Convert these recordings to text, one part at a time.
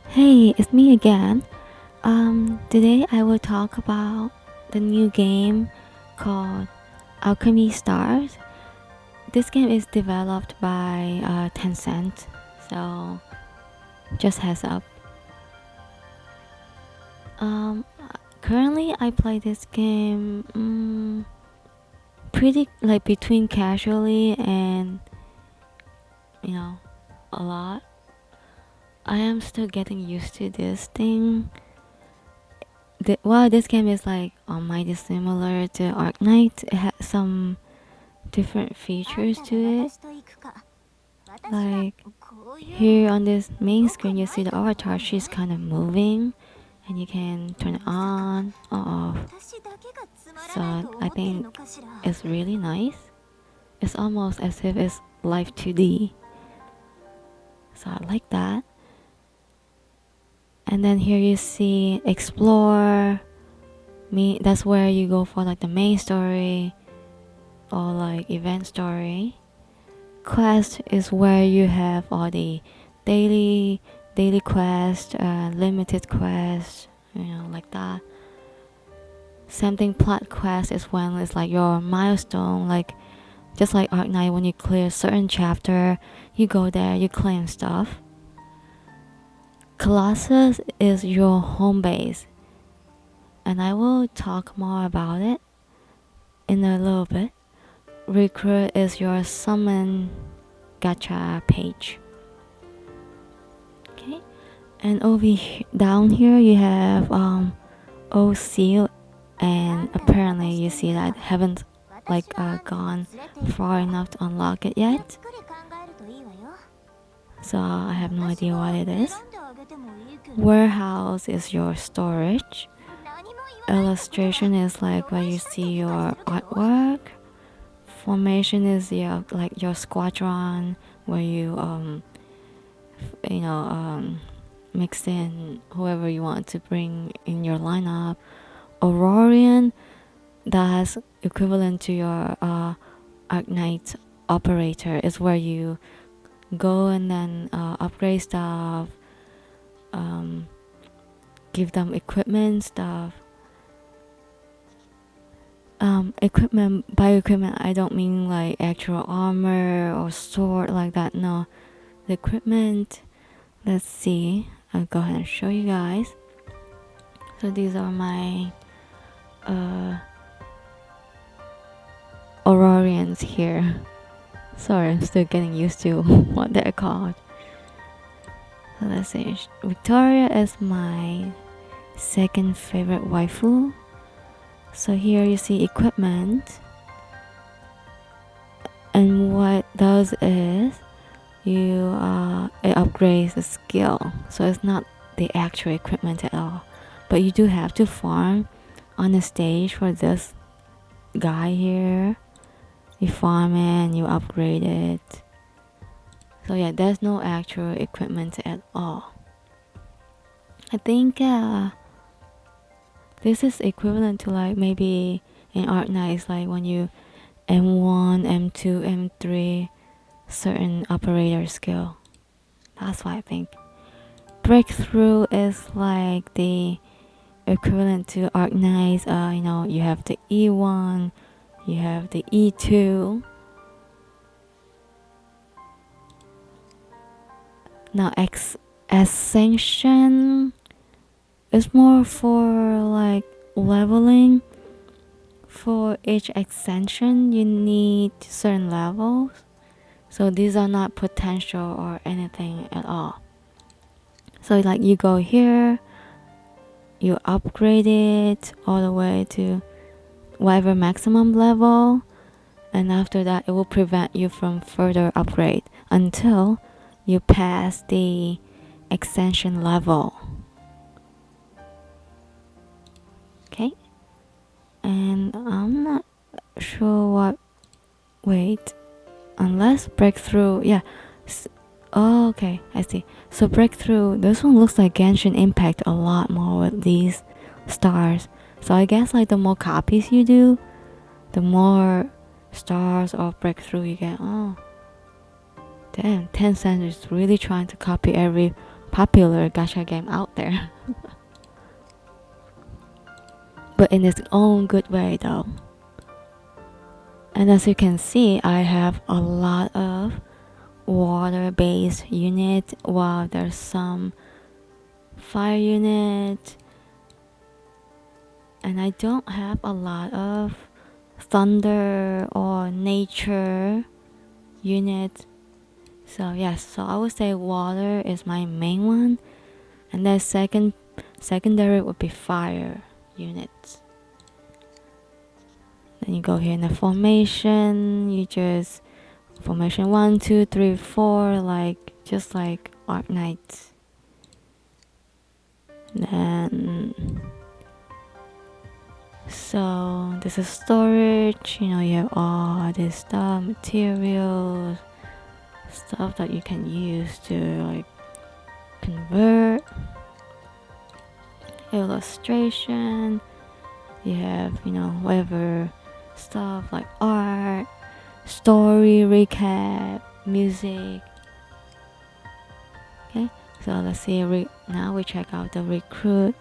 Hey, it's me again. Today I will talk about the new game called Alchemy Stars. This game is developed by Tencent, so just heads up. Um, Currently I play this game pretty like between casually and a lot. I am still getting used to this thing. This game is like mighty similar to Arknights. It has some different features to it. Like here on this main screen, you see the avatar. She's kind of moving, and you can turn it on or off. So I think it's really nice. It's almost as if it's live 2D. So I like that. And then here you see explore. That's where you go for like the main story or like event story. Quest is where you have all the daily quest, limited quest, like that. Same thing, plot quest is when it's like your milestone, like just like Arknight, when you clear a certain chapter, you go there, you claim stuff. Colossus is your home base, and I will talk more about it in a little bit. Recruit is your summon gacha page. Okay, and down here you have OC, and apparently you see that I haven't gone far enough to unlock it yet, so I have no idea what it is. Warehouse is your storage. Illustration is like where you see your artwork. Formation is your squadron, where you mix in whoever you want to bring in your lineup. Aurorian, that's equivalent to your Arknights operator, is where you go and then upgrade stuff, give them equipment stuff. Equipment, by equipment I don't mean like actual armor or sword like that, no. The equipment, let's see, I'll go ahead and show you guys. So these are my Aurorians here. Sorry, I'm still getting used to what they're called. So let's see, Victoria is my second favorite waifu. So here you see equipment, and what it does is it upgrades the skill. So it's not the actual equipment at all, but you do have to farm on the stage for this guy here. You farm it and you upgrade it. So yeah, there's no actual equipment at all. I think this is equivalent to like maybe in Arknights, like when you M1, M2, M3, certain operator skill. That's why I think. Breakthrough is like the equivalent to Arknights. You have the E1, you have the E2. Now Ascension is more for like leveling. For each ascension you need certain levels, so these are not potential or anything at all. So like you go here, you upgrade it all the way to whatever maximum level, and after that it will prevent you from further upgrade until you pass the extension level. Okay, and I'm not sure what, wait, unless breakthrough, yeah. Oh, okay, I see. So breakthrough, this one looks like Genshin Impact a lot more with these stars. So I guess like the more copies you do, the more stars or breakthrough you get. Oh damn, Tencent is really trying to copy every popular gacha game out there. But in its own good way though. And as you can see, I have a lot of water-based unit, while there's some fire unit, and I don't have a lot of thunder or nature unit. So yes, so I would say water is my main one, and then secondary would be fire units. Then you go here in the formation, you just formation 1, 2, 3, 4, like just like Arknights. Then so this is storage, you have all this stuff, materials, stuff that you can use to like convert. Illustration, you have whatever stuff like art, story recap, music. Okay, so let's see, now we check out the recruit.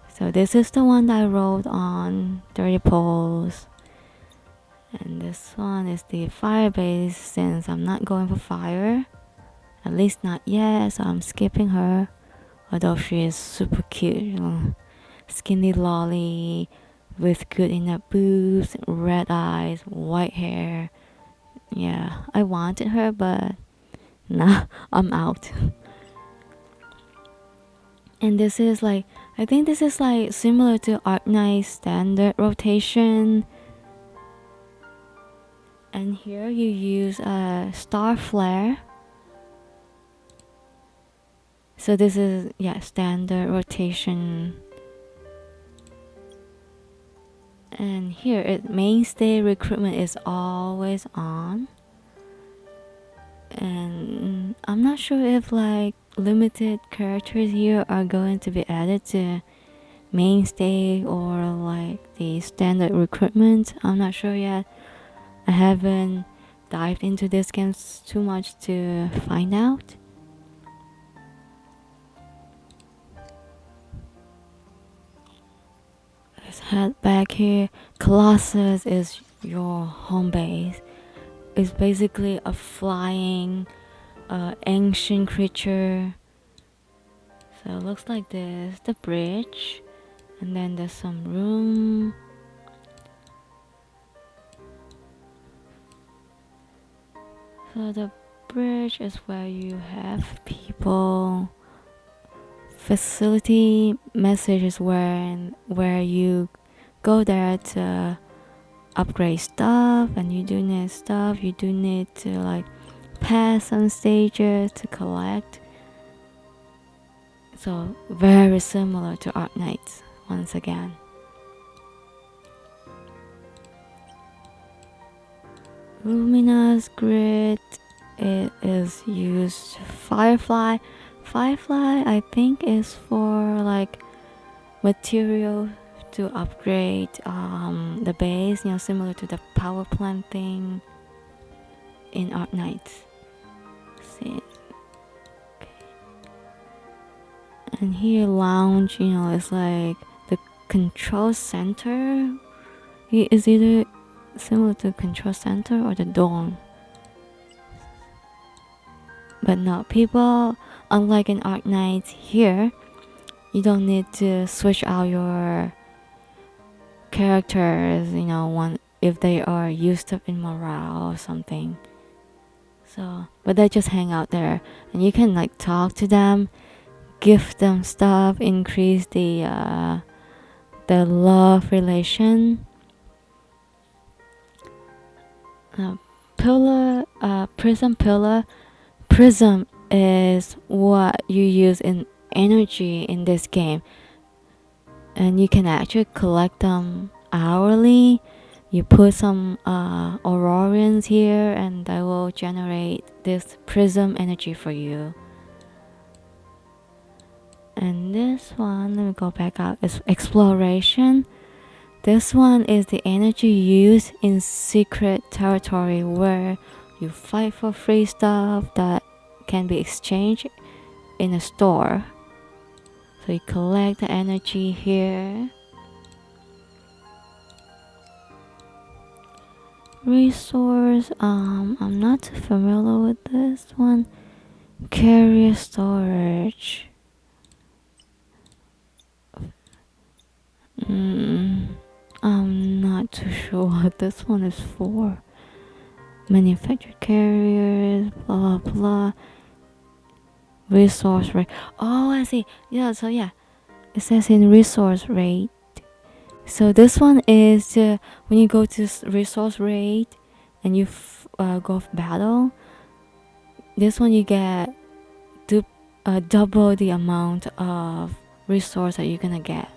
So this is the one that I rolled on 30 poles, and this one is the fire base, since I'm not going for fire, at least not yet, so I'm skipping her, although she is super cute, skinny lolly with good enough boobs, red eyes, white hair. Yeah, I wanted her, but nah, I'm out. And this is like, I think this is like similar to Arknights standard rotation. And here you use a star flare. So this is standard rotation. And here mainstay recruitment is always on. And I'm not sure if like limited characters here are going to be added to mainstay or like the standard recruitment. I'm not sure yet. I haven't dived into this game too much to find out. Let's head back here. Colossus is your home base. It's basically a flying ancient creature. So it looks like this, the bridge, and then there's some room. So the bridge is where you have people. Facility message is where you go there to upgrade stuff, and you do need stuff. You do need to like pass some stages to collect. So very similar to Arknights once again. Luminous grid, it is used. Firefly I think is for like material to upgrade the base, similar to the power plant thing in Arknights. See, okay. And here lounge, is like the control center. It is either similar to control center or the dorm. But no, people, unlike in Arknights, here you don't need to switch out your characters, if they are used up in morale or something. So, but they just hang out there, and you can like talk to them, give them stuff, increase the love relation. Prism pillar. Prism is what you use in energy in this game, and you can actually collect them hourly. You put some Aurorians here, and they will generate this prism energy for you. And this one, let me go back out, is exploration. This one is the energy used in secret territory, where you fight for free stuff that can be exchanged in a store. So you collect the energy here. Resource, I'm not too familiar with this one. Carrier storage. I'm not too sure what this one is for. Manufactured carriers, blah blah blah. Resource rate. Oh, I see. Yeah, so yeah, it says in resource rate. So this one is when you go to resource rate and you go for battle. This one you get double the amount of resource that you're gonna get,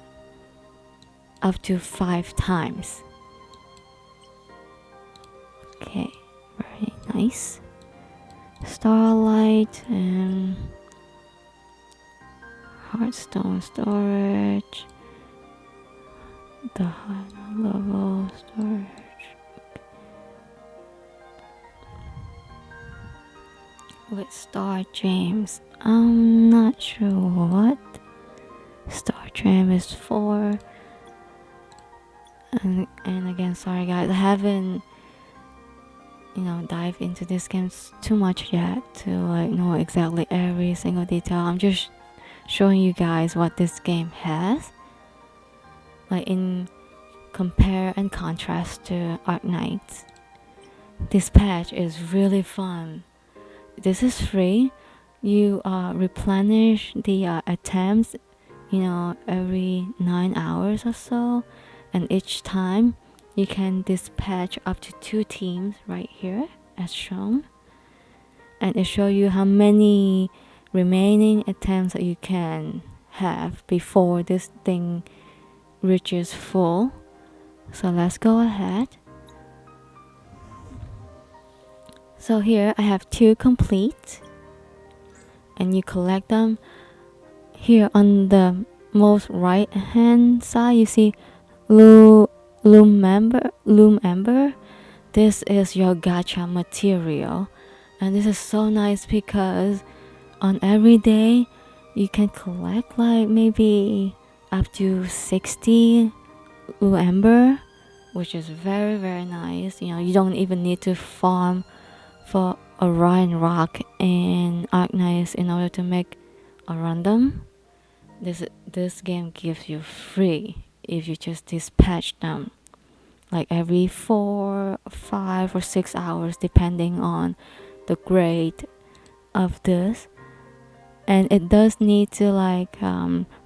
up to 5 times. Okay, very nice. Starlight and Hearthstone storage. The high level storage. With Star Gems, I'm not sure what Star Gem is for. And again, sorry guys, I haven't dive into this game too much yet to like know exactly every single detail. I'm just showing you guys what this game has, like in compare and contrast to Arknights. This patch is really fun. This is free. You replenish the attempts every 9 hours or so, and each time you can dispatch up to 2 teams right here as shown, and it shows you how many remaining attempts that you can have before this thing reaches full. So let's go ahead. So here I have 2 complete, and you collect them. Here on the most right hand side you see Loom Ember. This is your gacha material, and this is so nice because on every day you can collect like maybe up to 60 Loom Ember, which is very very nice. You don't even need to farm for Orion Rock and Arknights in order to make a random. This game gives you free if you just dispatch them like every 4, 5 or 6 hours depending on the grade of this. And it does need to like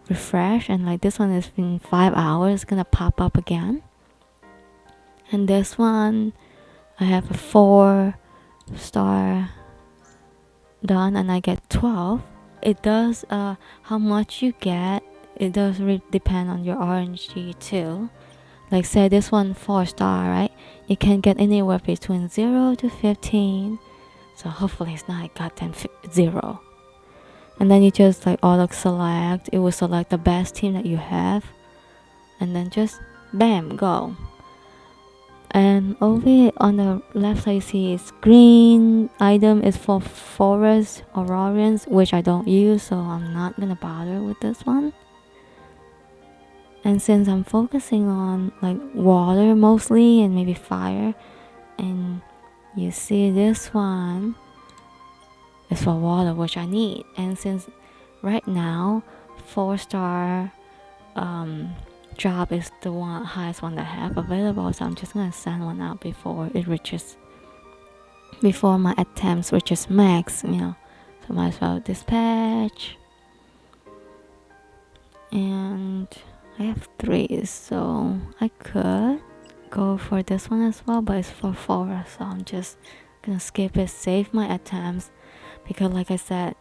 refresh, and like this one is in 5 hours gonna pop up again. And this one I have a 4-star done and I get 12. It does how much you get, it does depend on your RNG too. Like say this one 4-star, right? You can get anywhere between 0 to 15. So hopefully it's not goddamn 0. And then you just like auto select. It will select the best team that you have, and then just bam, go. And over on the left side you see it's green item is for forest Aurorians, which I don't use, so I'm not gonna bother with this one. And since I'm focusing on like water mostly and maybe fire, and you see this one is for water, which I need. And since right now 4-star job is the highest one that I have available, so I'm just gonna send one out before my attempts reaches max, so might as well dispatch. And I have 3, so I could go for this one as well, but it's for 4, so I'm just gonna skip it, save my attempts, because like I said,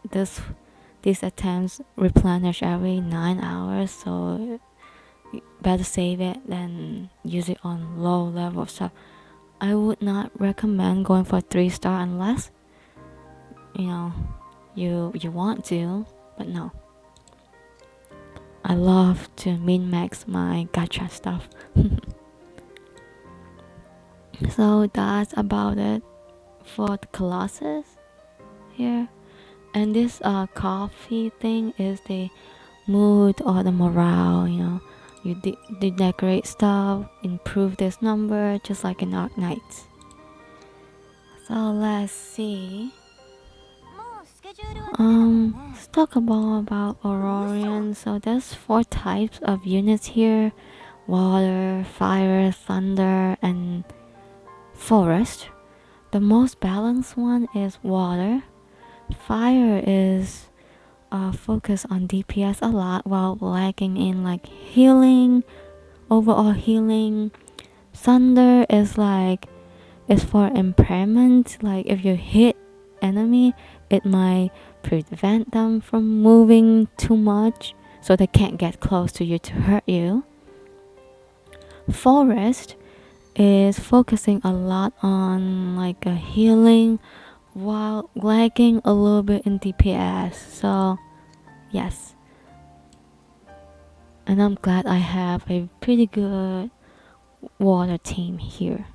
these attempts replenish every 9 hours, so better save it than use it on low level. So I would not recommend going for 3-star unless you want to, but no. I love to min-max my gacha stuff. So that's about it for the Colossus here. And this coffee thing is the mood or the morale, you know. You decorate stuff, improve this number, just like in Arknights. So let's see. Let's talk about Aurorian. So there's 4 types of units here: water, fire, thunder, and forest. The most balanced one is water. Fire is focus on DPS a lot while lacking in like healing, overall healing. Thunder is for impairment. Like if you hit enemy, it might prevent them from moving too much, so they can't get close to you to hurt you. Forest is focusing a lot on like a healing while lagging a little bit in DPS. So yes, and I'm glad I have a pretty good water team here.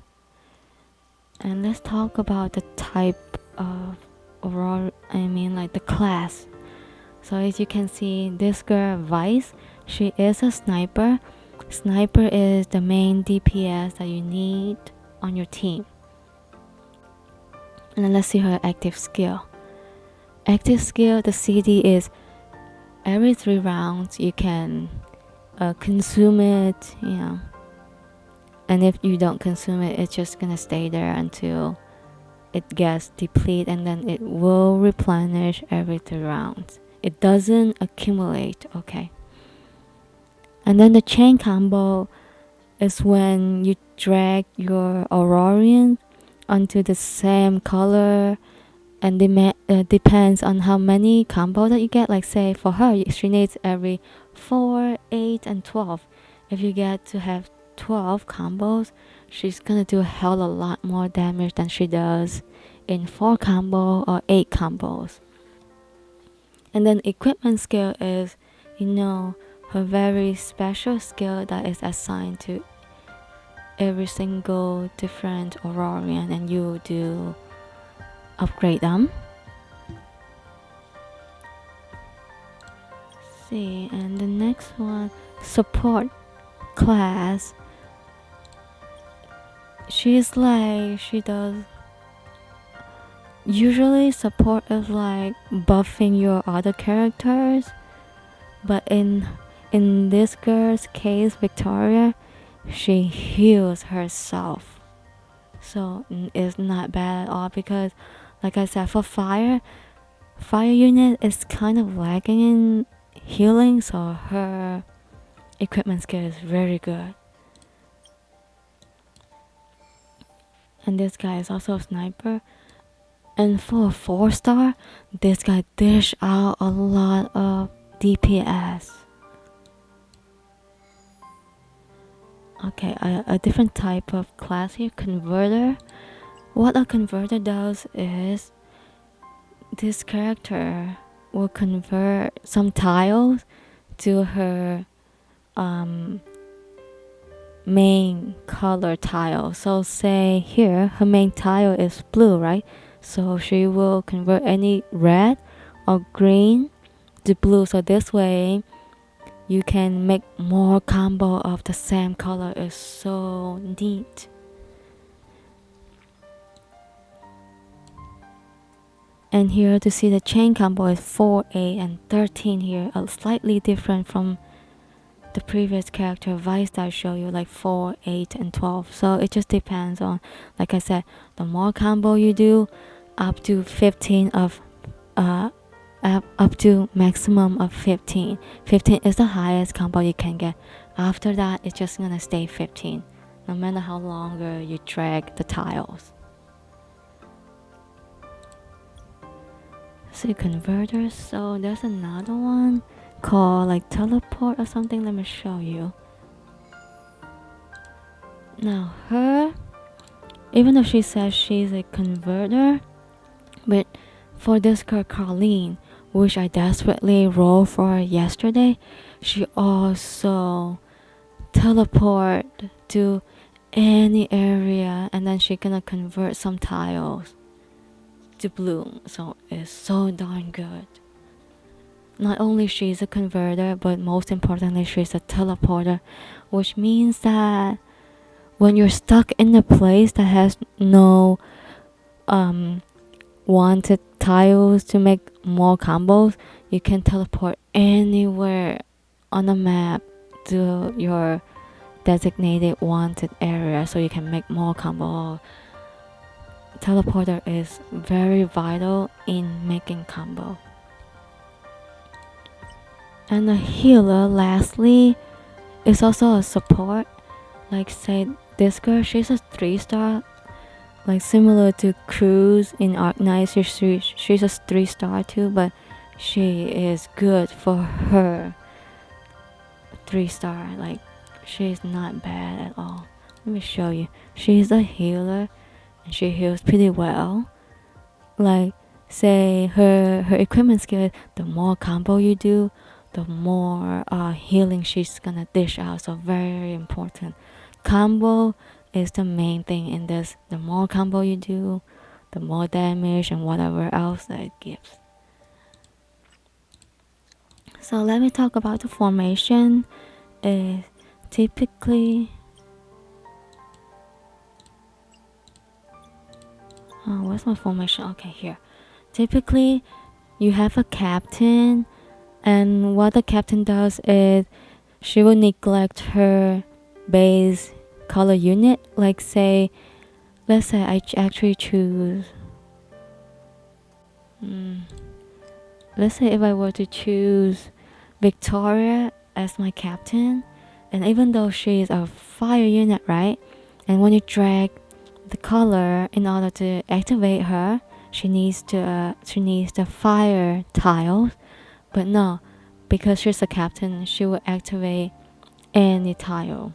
And let's talk about the type of Aurora, like the class. So as you can see, this girl Vice, she is a sniper. Sniper is the main DPS that you need on your team. And then let's see her active skill. Active skill, the CD is every 3 rounds you can consume it, you know. And if you don't consume it, it's just gonna stay there until it gets depleted, and then it will replenish every 3 rounds. It doesn't accumulate, okay? And then the chain combo is when you drag your Aurorian onto the same color, and depends on how many combo that you get. Like say for her, she needs every 4, 8, and 12. If you get to have 12 combos, she's gonna do a hell of a lot more damage than she does in 4 combo or 8 combos. And then equipment skill is, you know, her very special skill that is assigned to every single different Aurorian, and you do upgrade them. Let's see, and the next one, support class. She does usually support is like buffing your other characters, but in this girl's case, Victoria, she heals herself, so it's not bad at all. Because like I said, for fire unit is kind of lacking in healing, so her equipment skill is very good. And this guy is also a sniper. And for a 4-star, this guy dish out a lot of DPS. Okay, a different type of class here, converter. What a converter does is this character will convert some tiles to her main color tile. So say here her main tile is blue, right? So she will convert any red or green to blue. So this way you can make more combo of the same color. Is so neat. And here to see the chain combo is 4, 8, and 13 here, slightly different from the previous character Vice that I showed you, like 4, 8, and 12. So it just depends on, like I said, the more combo you do, up to 15 of up to maximum of 15. 15 is the highest combo you can get. After that, it's just gonna stay 15, no matter how longer you drag the tiles. See converters. So there's another one called like teleport or something. Let me show you. Now her, even though she says she's a converter, but for this girl Carlene, which I desperately rolled for yesterday, she also teleport to any area, and then she gonna convert some tiles to blue, so it's so darn good. Not only she's a converter, but most importantly she's a teleporter, which means that when you're stuck in a place that has no wanted tiles to make more combos, you can teleport anywhere on the map to your designated wanted area so you can make more combo. Teleporter is very vital in making combo. And a healer, lastly, is also a support. Like say this girl, she's a 3-star, like similar to Cruz in Arknights. She's a 3-star too, but she is good for her 3-star. Like she's not bad at all. Let me show you. She's a healer and she heals pretty well. Like say her equipment skill, the more combo you do, the more healing she's gonna dish out. So very important. Combo is the main thing in this. The more combo you do, the more damage and whatever else that it gives. So let me talk about the formation. Typically, where's my formation? Okay, here. Typically, you have a captain, and what the captain does is she will neglect her base color unit. Like say, let's say I actually choose. Let's say if I were to choose Victoria as my captain, and even though she is a fire unit, right? And when you drag the color in order to activate her, she needs the fire tiles. But no, because she's a captain, she will activate any tile.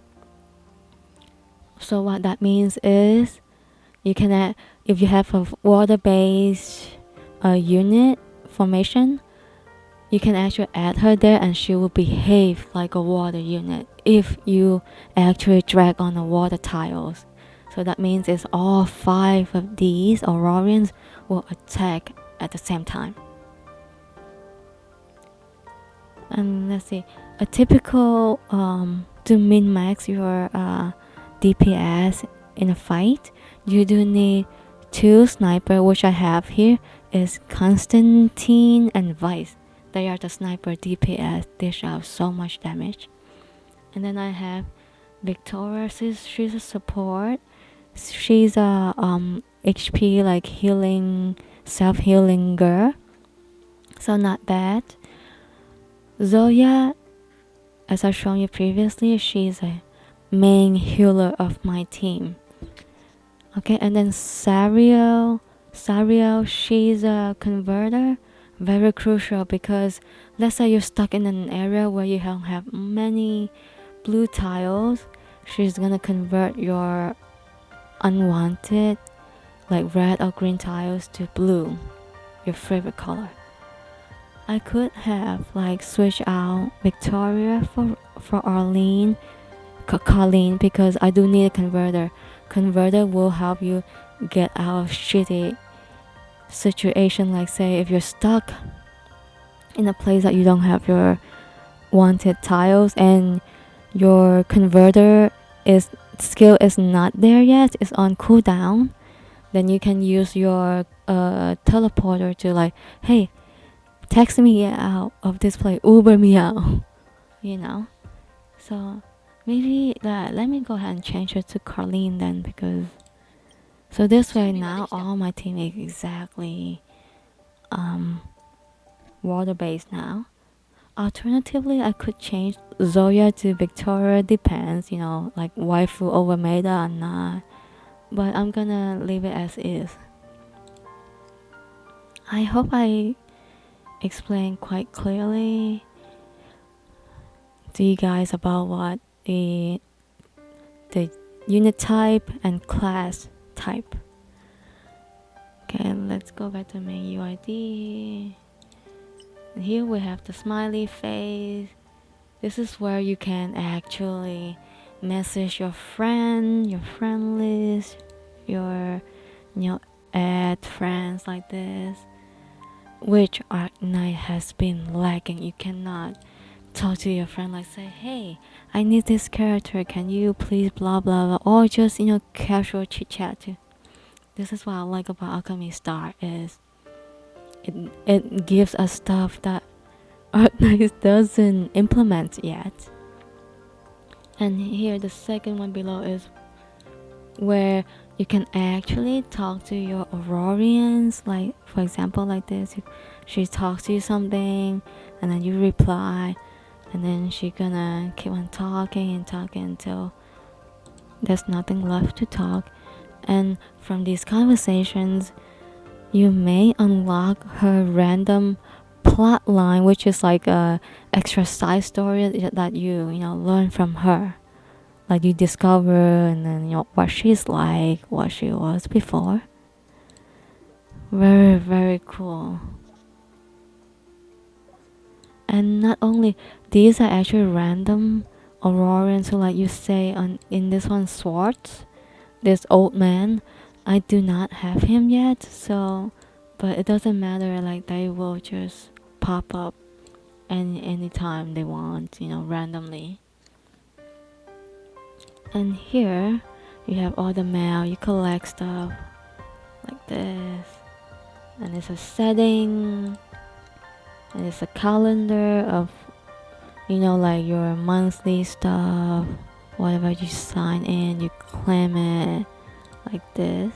So what that means is you can add, if you have a water-based unit formation, you can actually add her there and she will behave like a water unit if you actually drag on the water tiles. So that means it's all 5 of these Aurorians will attack at the same time. And let's see, a typical to min-max your DPS in a fight, you do need 2 sniper, which I have here is Constantine and Vice. They are the sniper DPS, dish out so much damage. And then I have Victoria, she's a support. She's a HP like healing, self-healing girl, so not bad. Zoya, as I've shown you previously, she's a main healer of my team. Okay, and then Sariel, she's a converter, very crucial because let's say you're stuck in an area where you don't have many blue tiles, she's gonna convert your unwanted like red or green tiles to blue, your favorite color. I could have like switched out Victoria for Colleen, because I do need a converter. Converter will help you get out of shitty situation, like say if you're stuck in a place that you don't have your wanted tiles and your converter skill is not there yet, it's on cooldown, then you can use your teleporter to like, hey, text me out of this place, Uber me out, you know. So maybe let me go ahead and change it to Colleen then, because so this way now all my team is exactly water based now. Alternatively, I could change Zoya to Victoria, depends, you know, like waifu over meta or not, but I'm gonna leave it as is. I hope I explained quite clearly to you guys about what the unit type and class type. Okay, let's go back to main UID. And here we have the smiley face. This is where you can actually message your friend list, your add friends like this. Which Arknight has been lacking. You cannot talk to your friend like say, hey, I need this character, can you please blah blah blah, or just casual chit chat. This is what I like about Alchemy Star is it gives us stuff that Arknights doesn't implement yet. And here the second one below is where you can actually talk to your Aurorians, like for example like this. She talks to you something and then you reply, and then she gonna keep on talking and talking until there's nothing left to talk. And from these conversations you may unlock her random plot line, which is like a extra side story that you learn from her, like you discover, and then what she's like, what she was before. Very, very cool. And not only these are actually random Aurorians, so like you say in this one, Swartz, this old man, I do not have him yet, so but it doesn't matter, like they will just pop up anytime they want, randomly. And here you have all the mail, you collect stuff like this, and it's a setting, and it's a calendar of like your monthly stuff, whatever you sign in, you claim it like this.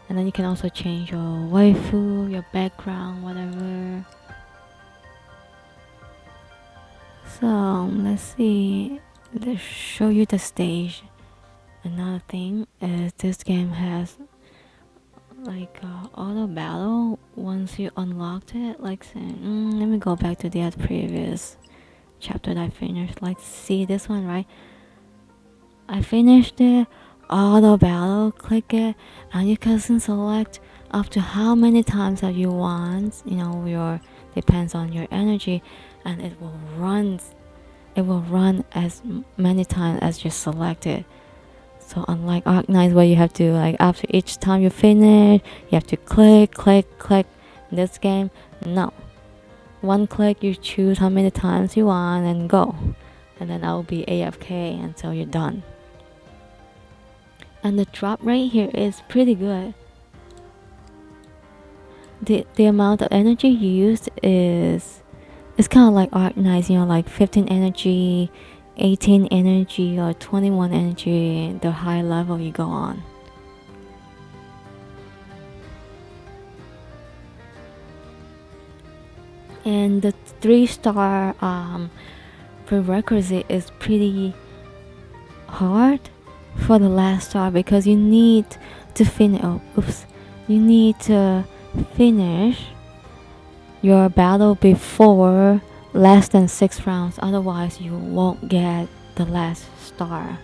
And then you can also change your waifu, your background, whatever. So let's see, let's show you the stage. Another thing is this game has like auto battle once you unlocked it. Like say, let me go back to the previous chapter that I finished. Like see this one, right? I finished it, auto battle, click it, and you can select up to how many times that you want. Your depends on your energy, and it will run as many times as you select it. So unlike Arknights, where you have to, like, after each time you finish, you have to click. In this game, no. One click, you choose how many times you want and go. And then I will be AFK until you're done. And the drop rate here is pretty good. The amount of energy used is kind of like Arknights, like 15 energy, 18 energy, or 21 energy, the high level you go on. And the 3-star prerequisite is pretty hard for the last star, because you need to finish your battle before less than 6 rounds, otherwise you won't get the last star.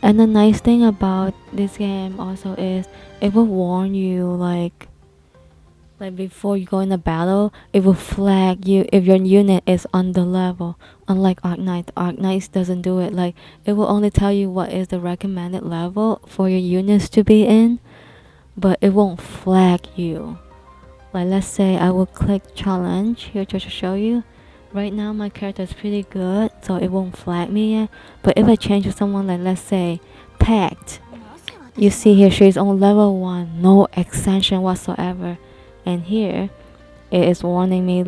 And the nice thing about this game also is it will warn you, like before you go in the battle, it will flag you if your unit is under level. Unlike Arknights doesn't do it. Like, it will only tell you what is the recommended level for your units to be in, but it won't flag you. Like, let's say I will click challenge here just to show you. Right now my character is pretty good, so it won't flag me yet. But if I change to someone like, let's say, Pact, you see here she's on level 1, no extension whatsoever. And here it is warning me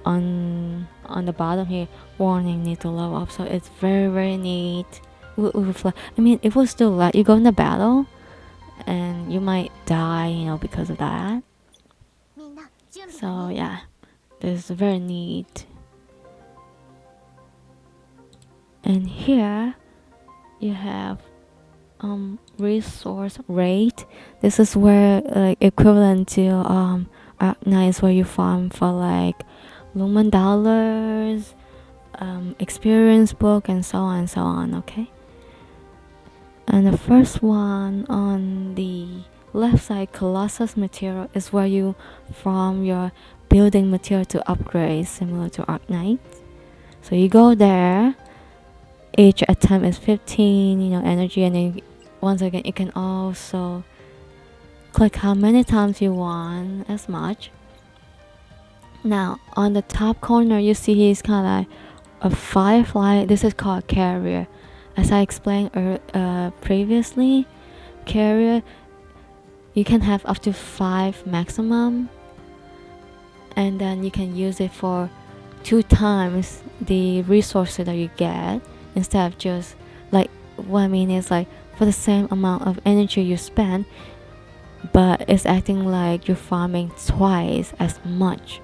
on the bottom here, warning need to level up. So it's very, very neat. I mean, it will still let you go in the battle, and you might die, because of that. So yeah, this is very neat. And here you have resource rate. This is where, like, equivalent to Arknights, where you farm for like Lumen dollars, experience book, and so on. Okay. And the first one on the left side, Colossus material, is where you farm your building material to upgrade, similar to Arknights. So you go there. each attempt is 15, energy. And then once again, you can also click how many times you want, as much. Now on the top corner, you see he's kind of like a firefly. This is called carrier. As I explained previously, carrier, you can have up to 5 maximum, and then you can use it for 2 times the resources that you get, instead of just like, what I mean is like, for the same amount of energy you spend, but it's acting like you're farming twice as much,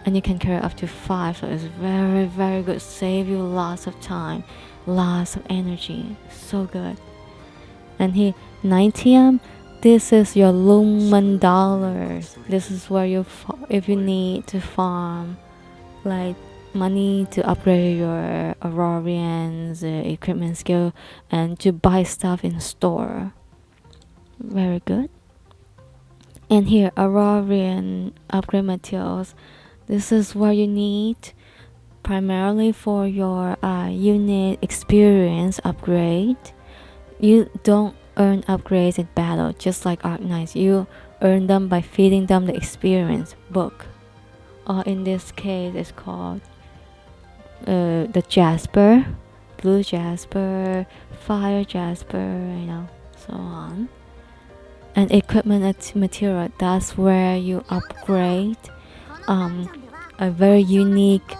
and you can carry up to 5. So it's very, very good. Save you lots of time, lots of energy. So good. And here, 90M, this is your lumen dollars. This is where you if you need to farm like money to upgrade your Aurorians equipment skill, and to buy stuff in store. Very good. And here, Aurorian upgrade materials. This is what you need primarily for your unit experience upgrade. You don't earn upgrades in battle, just like Arknights. You earn them by feeding them the experience book. Or in this case, it's called the Jasper, blue Jasper, fire Jasper, so on. And equipment material, that's where you upgrade a very unique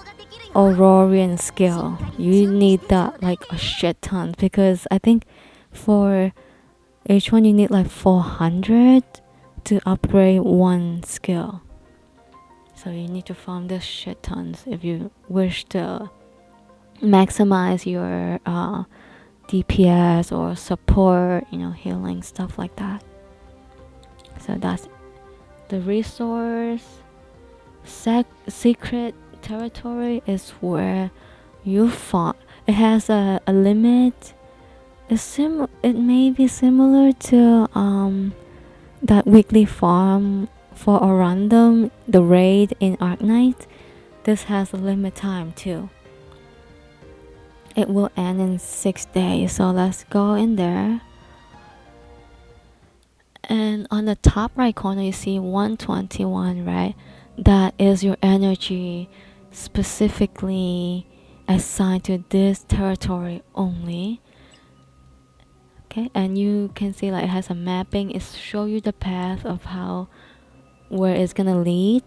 Aurorian skill. You need that like a shit ton, because I think for each one you need like 400 to upgrade one skill. So you need to farm this shit tons if you wish to maximize your DPS or support, healing, stuff like that. So that's the resource. Secret territory is where you farm. It has a limit. It may be similar to that weekly farm for a random, the raid in Arknights. This has a limit time too. It will end in 6 days, so let's go in there. And on the top right corner you see 121, right? That is your energy specifically assigned to this territory only. Okay, and you can see like it has a mapping. It show you the path of where it's gonna lead.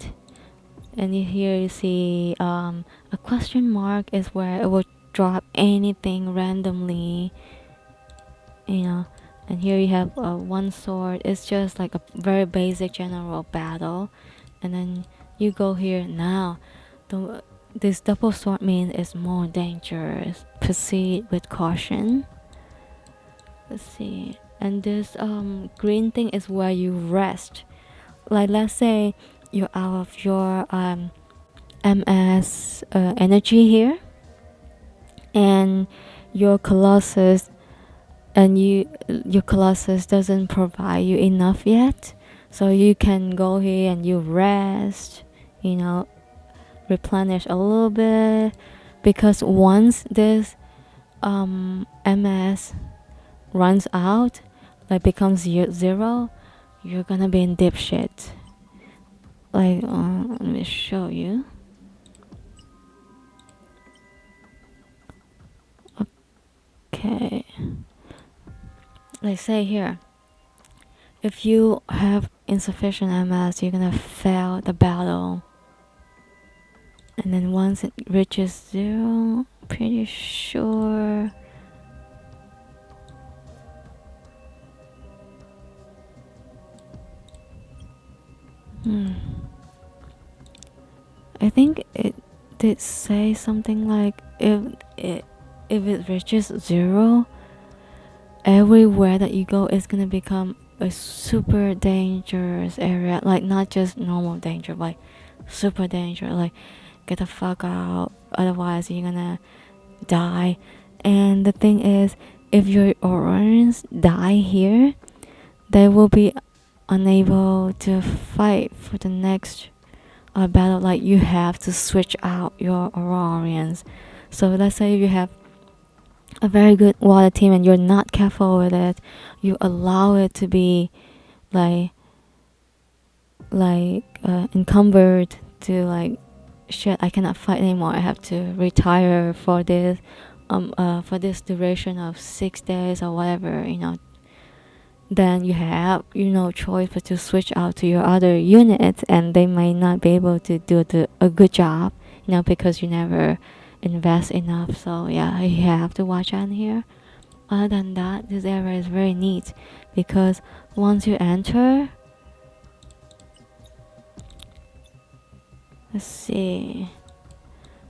And here you see a question mark is where it will drop anything randomly, and here you have one sword. It's just like a very basic general battle. And then you go here. Now this double sword means it's more dangerous. Proceed with caution. Let's see. And this green thing is where you rest. Like, let's say you're out of your MS energy here, and your Colossus doesn't provide you enough yet, so you can go here and you rest, replenish a little bit, because once this MS runs out, like becomes 0, you're gonna be in deep shit. Like, let me show you. Okay, like say here, if you have insufficient MS, you're gonna fail the battle. And then once it reaches 0, pretty sure I think it did say something like if it reaches 0, everywhere that you go is gonna become a super dangerous area. Like, not just normal danger, like super danger. Like, get the fuck out, otherwise you're gonna die. And the thing is, if your Aurorians die here, they will be unable to fight for the next battle. Like, you have to switch out your Aurorians. So let's say you have a very good water team and you're not careful with it, you allow it to be like encumbered to like shit, I cannot fight anymore, I have to retire for this duration of 6 days or whatever, then you have no choice but to switch out to your other units, and they might not be able to do a good job, because you never invest enough. So yeah, you have to watch out here. Other than that, this area is very neat because once you enter, let's see,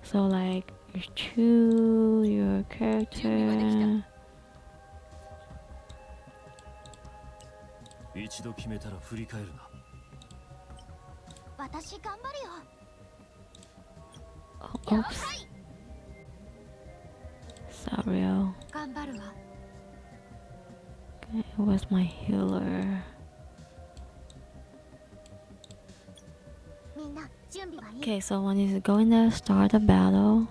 so like you choose your character. 一度決めたら振り返るな。私頑張るよ。 Oops. Sorry. Okay, it was my healer. Okay, so when you go in there, start the battle,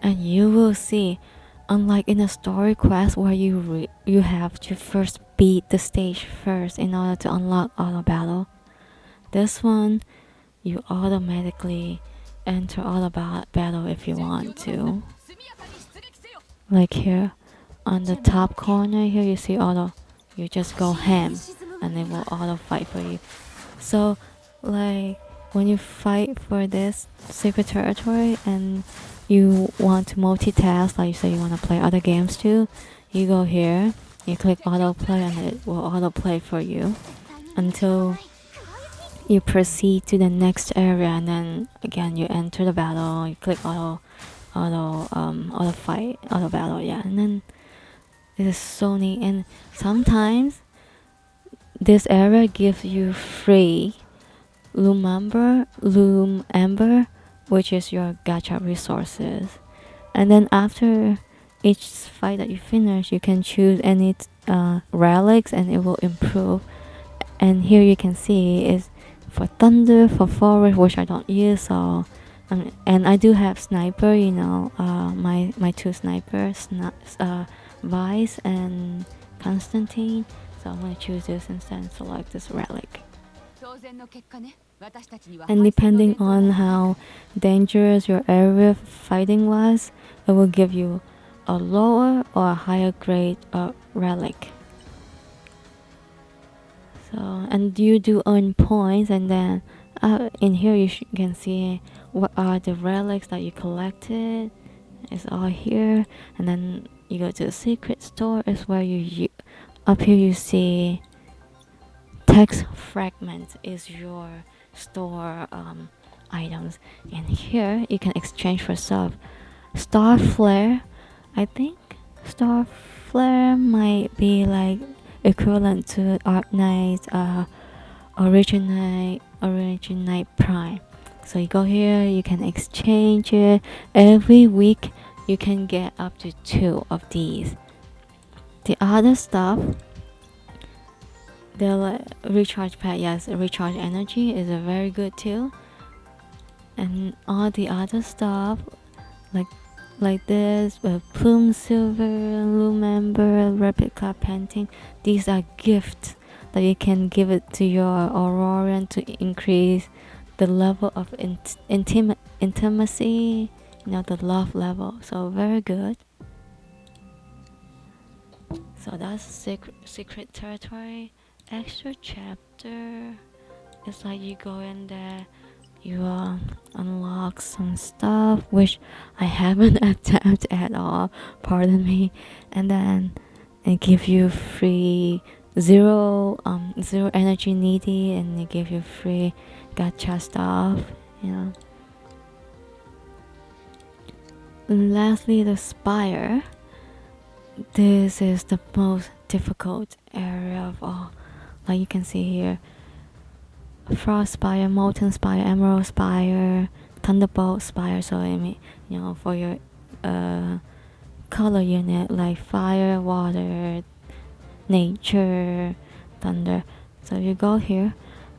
and you will see, unlike in a story quest where you have to first beat the stage first in order to unlock auto battle, this one you automatically enter auto battle if you want to. Like here on the top corner here, you see auto, you just go ham and it will auto fight for you. So like when you fight for this secret territory and you want to multitask, like you say you want to play other games too, you go here, you click autoplay, and it will autoplay for you until you proceed to the next area, and then again you enter the battle, you click auto fight, auto battle, yeah, and then it is so neat. And sometimes this area gives you free loom ember, which is your gacha resources. And then after each fight that you finish, you can choose any relics and it will improve. And here you can see is for thunder, for forest, which I don't use. So and I do have sniper, my two snipers, Vice and Constantine. So I'm gonna choose this instead and select this relic. And depending on how dangerous your area fighting was, it will give you a lower or a higher grade relic. So, and you do earn points, and then in here you can see what are the relics that you collected. It's all here, and then you go to the secret store. Is where you up here you see text fragment is your store items, and here you can exchange for stuff. Star flare, I think star flare might be like equivalent to Arknights, Originite Prime. So you go here, you can exchange it. Every week you can get up to 2 of these. The other stuff, the recharge pad, yes, recharge energy is a very good too. And all the other stuff, like this, plume silver, loom ember, replica painting, these are gifts that you can give it to your Aurorian to increase the level of intimacy, the love level. So very good. So that's secret territory. Extra chapter, it's like you go in there, you unlock some stuff which I haven't attempted at all, pardon me, and then it give you free zero energy needy, and it give you free gacha stuff, And lastly, the spire. This is the most difficult area of all. Like you can see here, Frost Spire, Molten Spire, Emerald Spire, Thunderbolt Spire. So I mean, for your color unit like fire, water, nature, thunder. So you go here,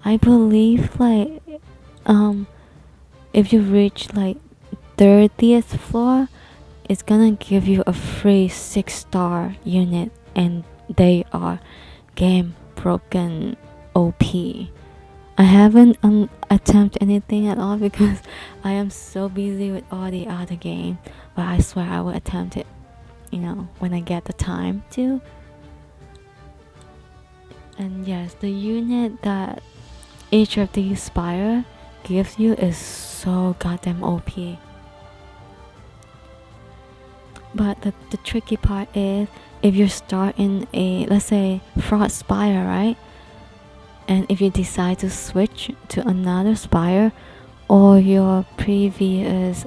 I believe like if you reach like 30th floor, it's gonna give you a free 6-star unit, and they are game broken OP. I haven't attempted anything at all because I am so busy with all the other game, but I swear I will attempt it, when I get the time to. And yes, the unit that each of these spire gives you is so goddamn OP. But the tricky part is, if you start in a, let's say, fraud spire, right? And if you decide to switch to another spire, or your previous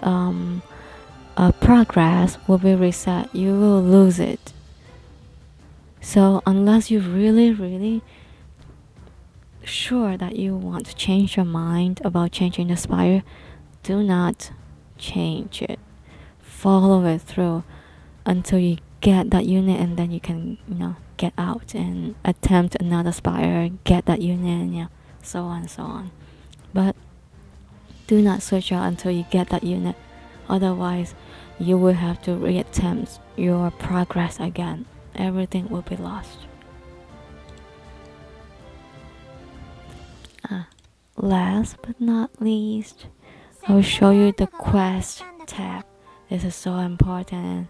progress will be reset, you will lose it. So unless you really sure that you want to change your mind about changing the spire, do not change it. Follow it through until you get that unit, and then you can get out and attempt another spire, get that unit, and so on and so on. But do not switch out until you get that unit, otherwise you will have to reattempt your progress again. Everything will be lost. Last but not least, I will show you the quest tab. This is so important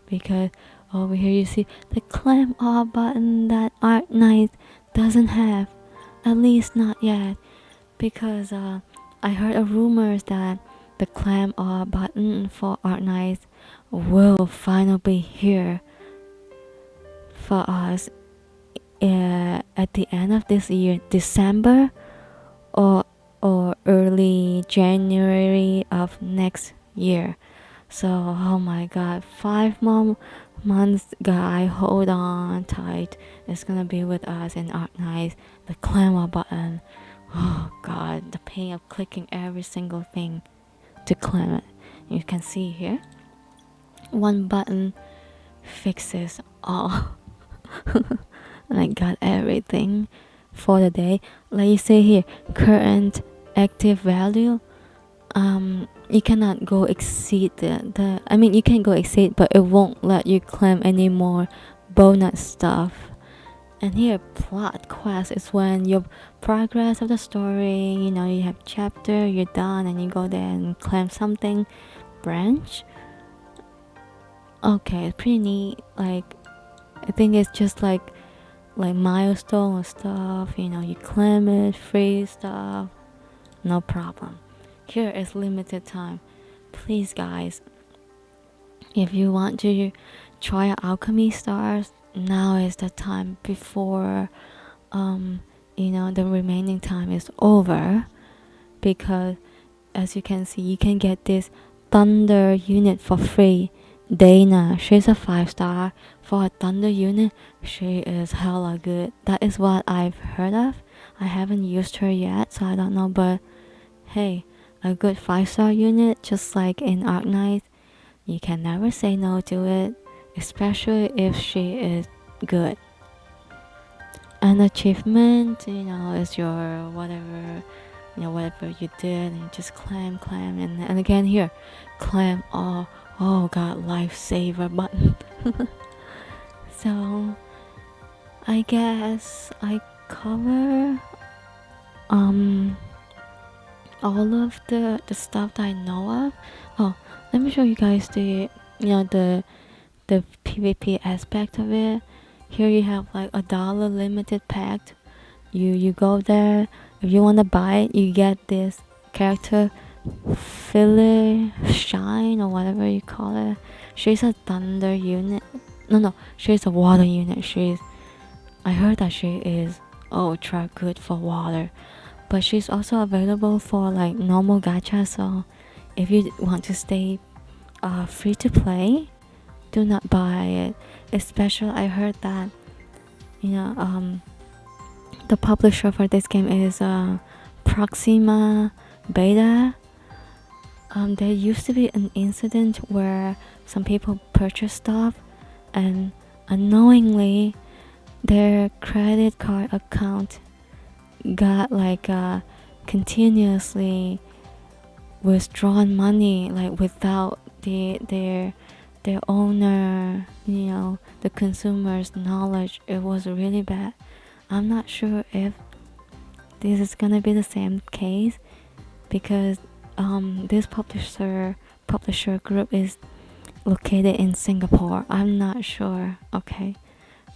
because over here you see the claim all button that Arknights doesn't have, at least not yet, because I heard rumors that the claim all button for Arknights will finally be here for us at the end of this year, December or early January of next year. So oh my god, 5 more months, guy, hold on tight. It's gonna be with us in Arknights. The claim button, oh god, the pain of clicking every single thing to claim it. You can see here, one button fixes all. And I got everything for the day. Like you say here, current active value, you cannot go exceed you can go exceed, but it won't let you claim any more bonus stuff. And here, plot quest is when your progress of the story, you have chapter, you're done, and you go there and claim something. Branch, okay, it's pretty neat. Like, I think it's just like milestone stuff, you claim it, free stuff, no problem. Here is limited time. Please guys, if you want to try Alchemy Stars, now is the time before the remaining time is over, because as you can see, you can get this thunder unit for free. Dana, she's a 5-star. For a thunder unit, she is hella good. That is what I've heard of. I haven't used her yet, so I don't know, but hey, a good 5-star unit, just like in Arknights, you can never say no to it, especially if she is good. An achievement, is your whatever you did, and just claim, and again here, claim all. Oh god, lifesaver button. So I guess I cover all of the stuff that I know of. Oh, let me show you guys the the PvP aspect of it. Here you have like $1 limited pact. You go there. If you want to buy it, you get this character, Filler Shine or whatever you call it. She's a thunder unit. No, she's a water unit. I heard that she is ultra good for water, but she's also available for like normal gacha. So if you want to stay free to play, do not buy it. Especially, I heard that the publisher for this game is Proxima Beta. There used to be an incident where some people purchased stuff and unknowingly their credit card account got like continuously withdrawn money, like without their the owner, the consumer's knowledge, it was really bad. I'm not sure if this is gonna be the same case because this publisher group is located in Singapore. I'm not sure. Okay,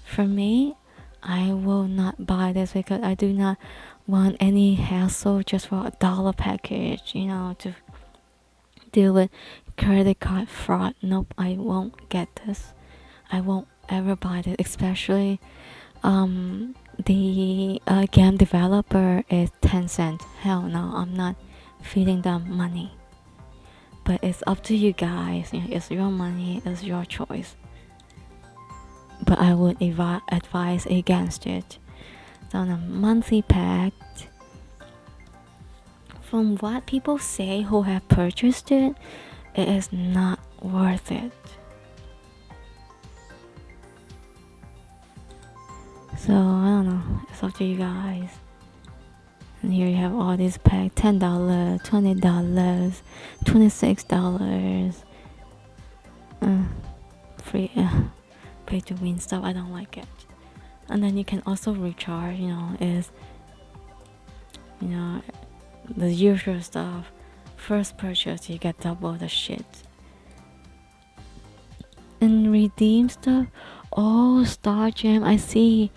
for me, I will not buy this because I do not want any hassle just for $1 package, to deal with credit card fraud. Nope, I won't get this. I won't ever buy this, especially the game developer is Tencent. Hell no, I'm not feeding them money. But it's up to you guys. It's your money, it's your choice. But I would advise against it. So on a monthly pact, from what people say who have purchased it, it is not worth it. So I don't know. It's up to you guys. And here you have all these packs: $10, $20, $26. Free pay to win stuff. I don't like it. And then you can also recharge. Is the usual stuff. First purchase, you get double the shit. And redeem stuff. Oh, Star Gem. I see.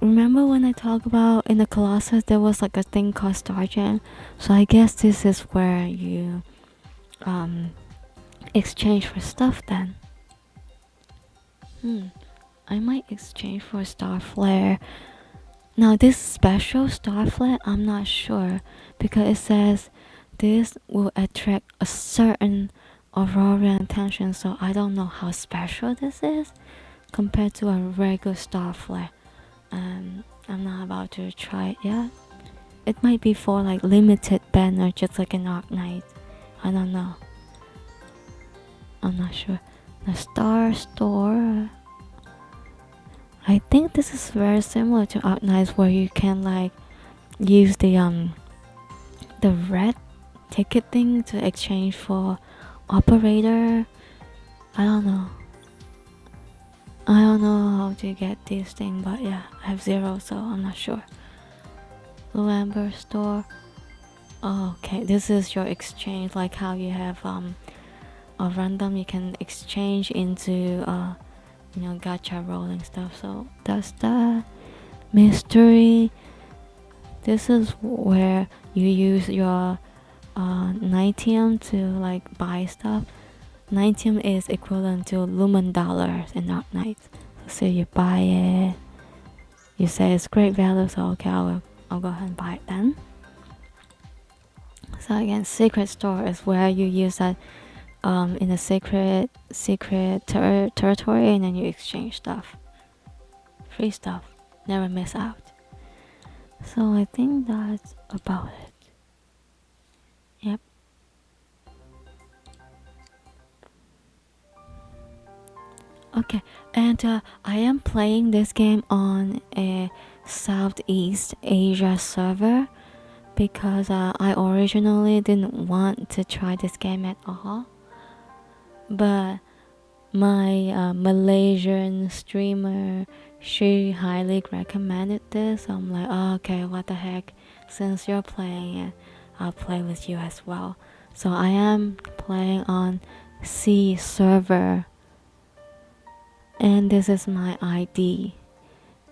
Remember when I talked about in the Colossus there was like a thing called Star Gem? So I guess this is where you exchange for stuff then. I might exchange for Star Flare. Now this special Star Flare, I'm not sure because it says this will attract a certain aurora attention, so I don't know how special this is compared to a regular Star Flare. I'm not about to try it yet. It might be for like limited banner, just like an Arknights. I don't know. I'm not sure. The Star Store. I think this is very similar to Arknights, where you can like use the red ticket thing to exchange for operator. I don't know how to get this thing, but yeah, I have 0, so I'm not sure. Amber Store. Oh, okay, this is your exchange, like how you have a random you can exchange into gacha rolling stuff. So that's that. Mystery. This is where you use your Nitium to like buy stuff. Nitium is equivalent to Lumen dollars in Arknights. So you buy it. You say it's great value, so okay, I'll go ahead and buy it then. So again, secret store is where you use that in a secret territory, and then you exchange stuff. Free stuff. Never miss out. So I think that's about it. Yep. Okay, and I am playing this game on a Southeast Asia server because I originally didn't want to try this game at all, but my Malaysian streamer, she highly recommended this. So I'm like, oh, okay, what the heck, since you're playing it, I'll play with you as well. So I am playing on C server, and this is my ID.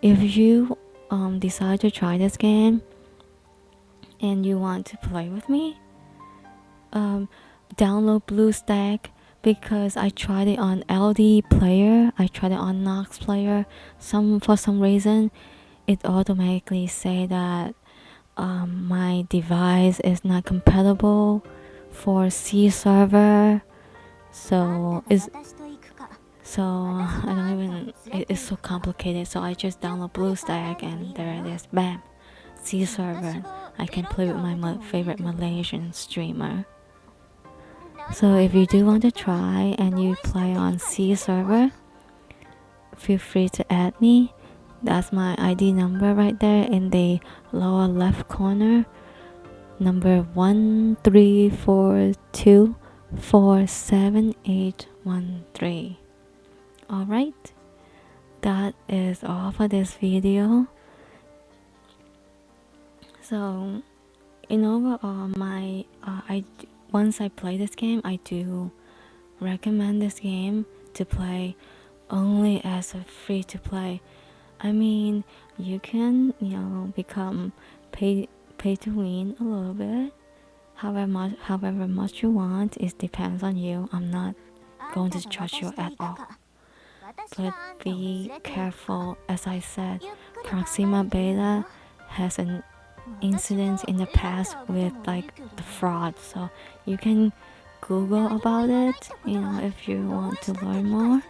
If you decide to try this game and you want to play with me, download BlueStack, because I tried it on LD player, I tried it on Nox player. For some reason it automatically say that my device is not compatible for C server. So I don't even, it's so complicated. So I just download BlueStack and there it is, bam, C server. I can play with my favorite Malaysian streamer. So if you do want to try and you play on C server, feel free to add me. That's my ID number right there in the lower left corner. Number 1342478 613. Alright, that is all for this video. So in overall, once I play this game, I do recommend this game to play only as a free to play. I mean, you can, become pay to win a little bit. However much you want, it depends on you. I'm not going to judge you at all. But be careful, as I said, Proxima Beta has an incident in the past with like the fraud, so you can Google about it, if you want to learn more.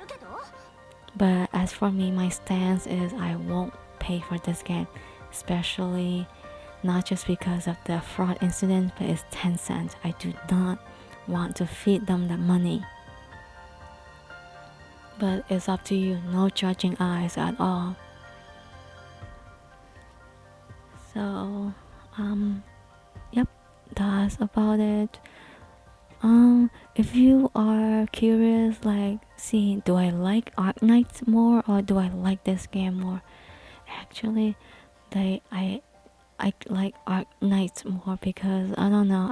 But as for me, my stance is I won't pay for this game, especially not just because of the fraud incident, but it's Tencent. I do not want to feed them the money. But it's up to you, no judging eyes at all. So, yep, that's about it. If you are curious, like, see, do I like Arknights more or do I like this game more? Actually, I like Arknights more because I don't know.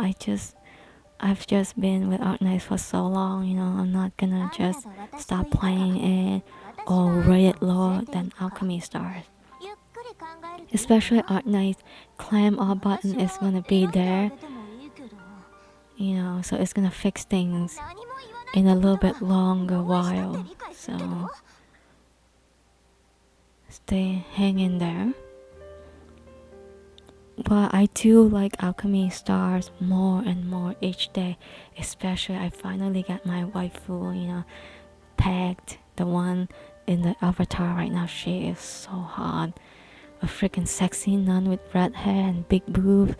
I've just been with Arknights for so long. I'm not gonna just stop playing it or rate it lower than Alchemy Stars. Especially Arknights, claim all button is gonna be there. So it's gonna fix things in a little bit longer while. So hang in there. But I do like Alchemy Stars more and more each day. Especially I finally got my waifu, Pact, the one in the avatar right now. She is so hot. A freaking sexy nun with red hair and big boobs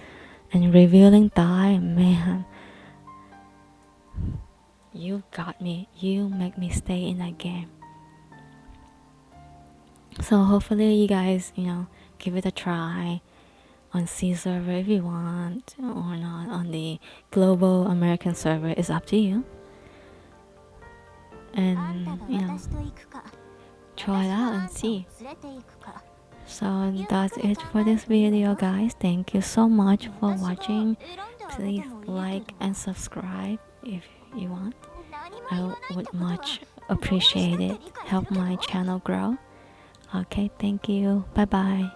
and revealing thigh. Man, you got me. You make me stay in that game. So hopefully you guys, give it a try on C server if you want, or not on the global American server. It's up to you. And try it out and see. So that's it for this video, guys. Thank you so much for watching. Please like and subscribe if you want. I would much appreciate it. Help my channel grow. Okay, thank you. Bye bye.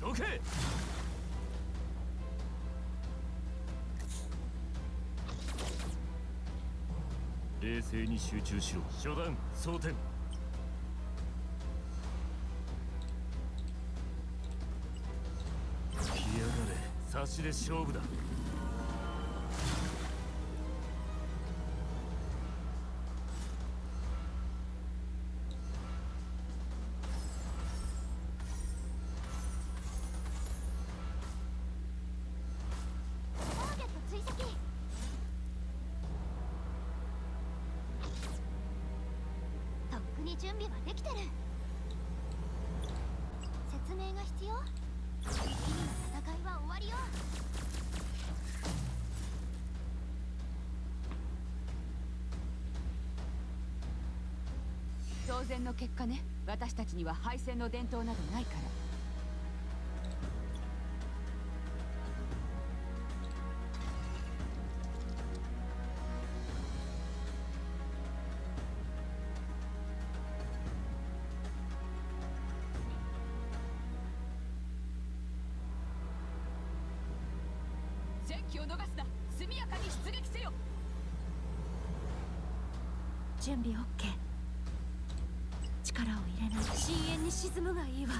Okay. 冷静に集中しろ。初段装填。来やがれ。差しで勝負だ。準備はできてる。ちよ。戦いは終わりよ。当然の結果ね。私たちには敗戦の伝統などないから。戦機を逃すな。速やかに出撃せよ。準備 OK。力を入れない。深淵に沈むがいいわ。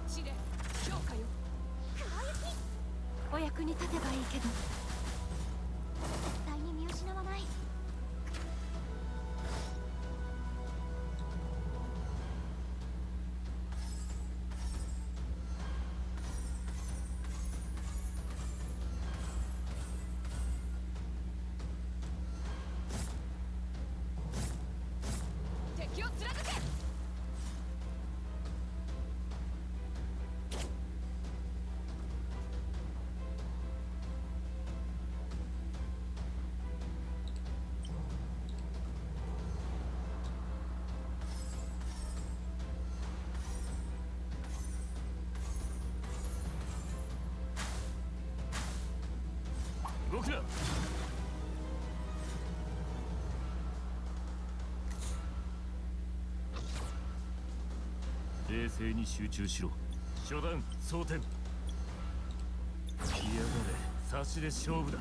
司令、評価よ。お役に立てばいいけど。絶対に見失わない。敵を貫け。動くな。冷静に集中しろ。初段装填。来やがれ。差しで勝負だ。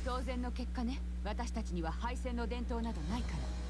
当然の結果ね。私たちには敗戦の伝統などないから。